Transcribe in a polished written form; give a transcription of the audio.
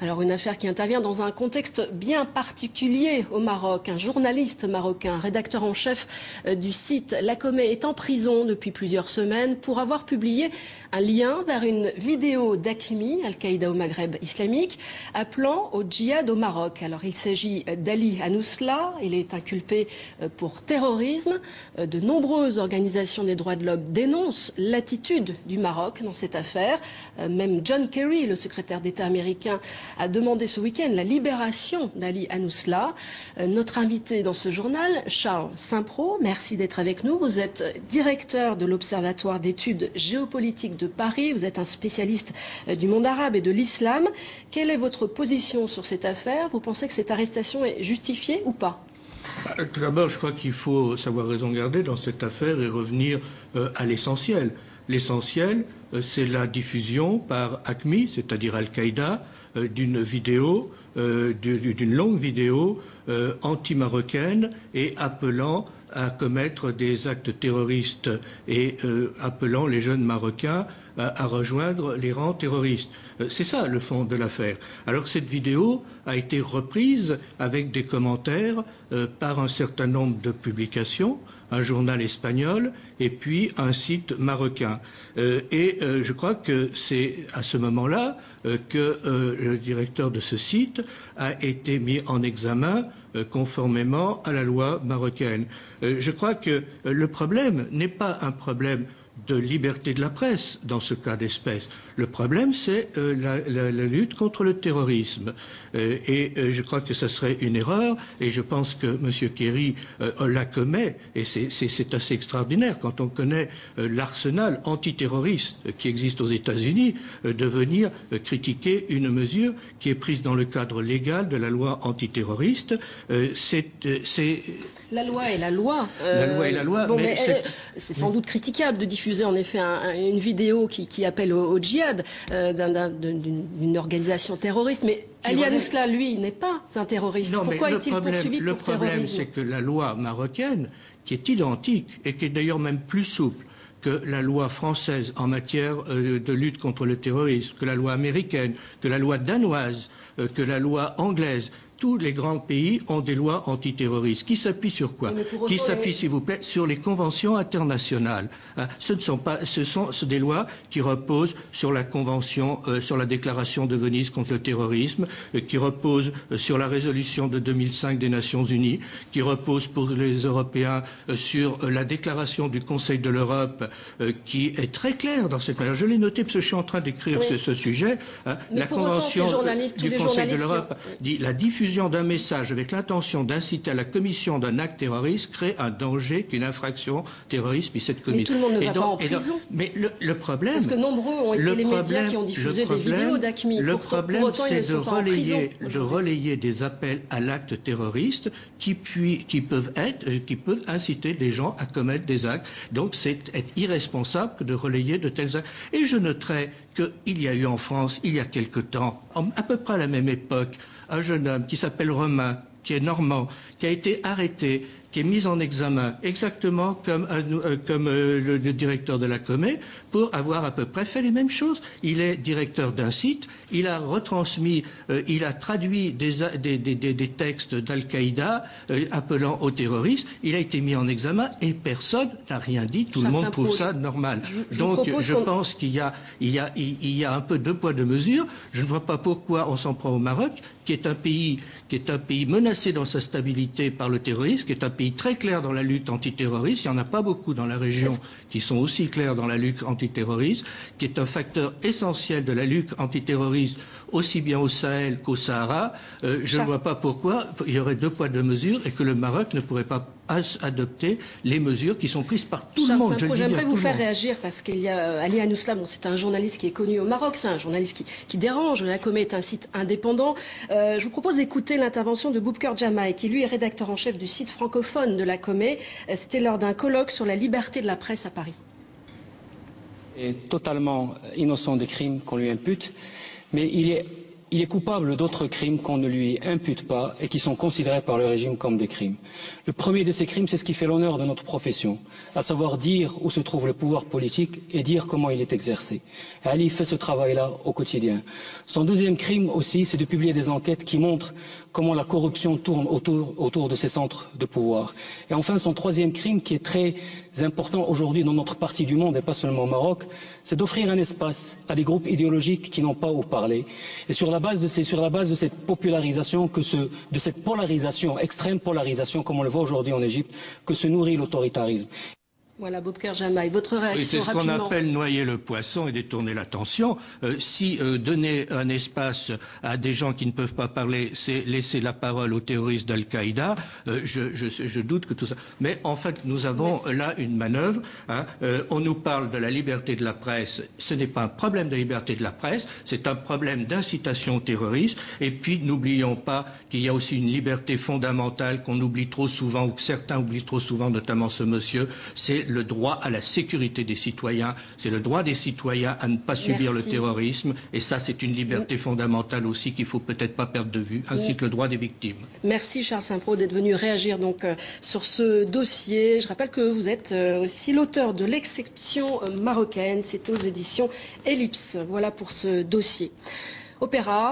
Alors une affaire qui intervient dans un contexte bien particulier au Maroc. Un journaliste marocain, rédacteur en chef du site Lacomé, est en prison depuis plusieurs semaines pour avoir publié un lien vers une vidéo d'Hakmi, Al-Qaïda au Maghreb islamique, appelant au djihad au Maroc. Alors il s'agit d'Ali Anousla, il est inculpé pour terrorisme. De nombreuses organisations des droits de l'homme dénoncent l'attitude du Maroc dans cette affaire. Même John Kerry, le secrétaire d'État américain, a demandé ce week-end la libération d'Ali Anousla. Notre invité dans ce journal, Charles Saint-Pro, merci d'être avec nous. Vous êtes directeur de l'Observatoire d'études géopolitiques de Paris. Vous êtes un spécialiste du monde arabe et de l'islam. Quelle est votre position sur cette affaire? Vous pensez que cette arrestation est justifiée ou pas? Tout d'abord, je crois qu'il faut savoir raison garder dans cette affaire et revenir à l'essentiel. L'essentiel, c'est la diffusion par Haqmi, c'est-à-dire Al-Qaïda, d'une vidéo, d'une longue vidéo anti-marocaine et appelant à commettre des actes terroristes et appelant les jeunes Marocains à rejoindre les rangs terroristes. C'est ça le fond de l'affaire. Alors cette vidéo a été reprise avec des commentaires par un certain nombre de publications, un journal espagnol et puis un site marocain. Je crois que c'est à ce moment-là que le directeur de ce site a été mis en examen conformément à la loi marocaine. Je crois que le problème n'est pas un problème de liberté de la presse dans ce cas d'espèce. Le problème, c'est la lutte contre le terrorisme. Je crois que ce serait une erreur, et je pense que M. Kerry la commet, et c'est assez extraordinaire quand on connaît l'arsenal antiterroriste qui existe aux États-Unis, de venir critiquer une mesure qui est prise dans le cadre légal de la loi antiterroriste. La loi est la loi. La loi est la loi. Bon, mais c'est sans doute critiquable de diffuser en effet une vidéo qui appelle au djihad d'une organisation terroriste. Mais Ali Anousla, lui, n'est pas un terroriste. Pourquoi est-il poursuivi pour terrorisme? Le problème, c'est que la loi marocaine, qui est identique et qui est d'ailleurs même plus souple que la loi française en matière de lutte contre le terrorisme, que la loi américaine, que la loi danoise, que la loi anglaise, tous les grands pays ont des lois antiterroristes. Qui s'appuient sur quoi? Qui s'appuient, s'il vous plaît, sur les conventions internationales. Ce sont des lois qui reposent sur la convention, sur la déclaration de Venise contre le terrorisme, qui reposent sur la résolution de 2005 des Nations Unies, qui reposent pour les Européens sur la déclaration du Conseil de l'Europe, qui est très claire dans cette manière. Je l'ai noté parce que je suis en train d'écrire ce sujet. La convention du Conseil de l'Europe dit la diffusion d'un message avec l'intention d'inciter à la commission d'un acte terroriste crée un danger qu'une infraction terroriste puisse être commise. Mais tout le monde ne va pas en prison. Mais le problème... Parce que nombreux ont été les médias qui ont diffusé des vidéos d'Haqmi. Le problème, c'est de relayer des appels à l'acte terroriste qui peuvent inciter des gens à commettre des actes. Donc c'est être irresponsable de relayer de tels actes. Et je noterai qu'il y a eu en France, il y a quelque temps, à peu près à la même époque, un jeune homme qui s'appelle Romain, qui est normand, qui a été arrêté, qui est mis en examen, exactement comme le directeur de Lacomé, pour avoir à peu près fait les mêmes choses. Il est directeur d'un site, il a retransmis, il a traduit des textes d'Al-Qaïda appelant aux terroristes, il a été mis en examen et personne n'a rien dit, tout le monde trouve ça normal. Donc je pense qu'il y a un peu deux poids deux mesures. Je ne vois pas pourquoi on s'en prend au Maroc, qui est un pays menacé dans sa stabilité par le terrorisme, qui est un pays très clair dans la lutte antiterroriste. Il n'y en a pas beaucoup dans la région qui sont aussi clairs dans la lutte antiterroriste, qui est un facteur essentiel de la lutte antiterroriste aussi bien au Sahel qu'au Sahara. Je ne vois pas pourquoi il y aurait deux poids deux mesures et que le Maroc ne pourrait pas adopter les mesures qui sont prises par tout le monde. J'aimerais vous faire réagir parce qu'il y a Ali Anousla, c'est un journaliste qui est connu au Maroc, c'est un journaliste qui dérange. Lacomé est un site indépendant. Je vous propose d'écouter l'intervention de Boubker Jamaï, qui lui est rédacteur en chef du site francophone de Lacomé. C'était lors d'un colloque sur la liberté de la presse à Paris. Il est totalement innocent des crimes qu'on lui impute, mais il est il est coupable d'autres crimes qu'on ne lui impute pas et qui sont considérés par le régime comme des crimes. Le premier de ces crimes, c'est ce qui fait l'honneur de notre profession, à savoir dire où se trouve le pouvoir politique et dire comment il est exercé. Ali fait ce travail-là au quotidien. Son deuxième crime aussi, c'est de publier des enquêtes qui montrent comment la corruption tourne autour de ces centres de pouvoir. Et enfin, son troisième crime, qui est très important aujourd'hui dans notre partie du monde et pas seulement au Maroc, c'est d'offrir un espace à des groupes idéologiques qui n'ont pas où parler. Et sur la base de cette popularisation, de cette polarisation, extrême polarisation, comme on le voit aujourd'hui en Égypte, que se nourrit l'autoritarisme. Voilà, Boubacar Jamaï, votre réaction oui, c'est ce rapidement. qu'on appelle noyer le poisson et détourner l'attention. Si donner un espace à des gens qui ne peuvent pas parler, c'est laisser la parole aux terroristes d'Al-Qaïda, je doute que tout ça... Mais en fait, nous avons là une manœuvre. On nous parle de la liberté de la presse. Ce n'est pas un problème de liberté de la presse, c'est un problème d'incitation terroriste. Et puis, n'oublions pas qu'il y a aussi une liberté fondamentale qu'on oublie trop souvent, ou que certains oublient trop souvent, notamment ce monsieur, c'est le droit à la sécurité des citoyens, c'est le droit des citoyens à ne pas subir le terrorisme, et ça c'est une liberté fondamentale aussi qu'il ne faut peut-être pas perdre de vue, ainsi que le droit des victimes. Merci Charles Saint-Preux d'être venu réagir donc sur ce dossier. Je rappelle que vous êtes aussi l'auteur de L'exception marocaine, c'est aux éditions Ellipse. Voilà pour ce dossier. Opéra.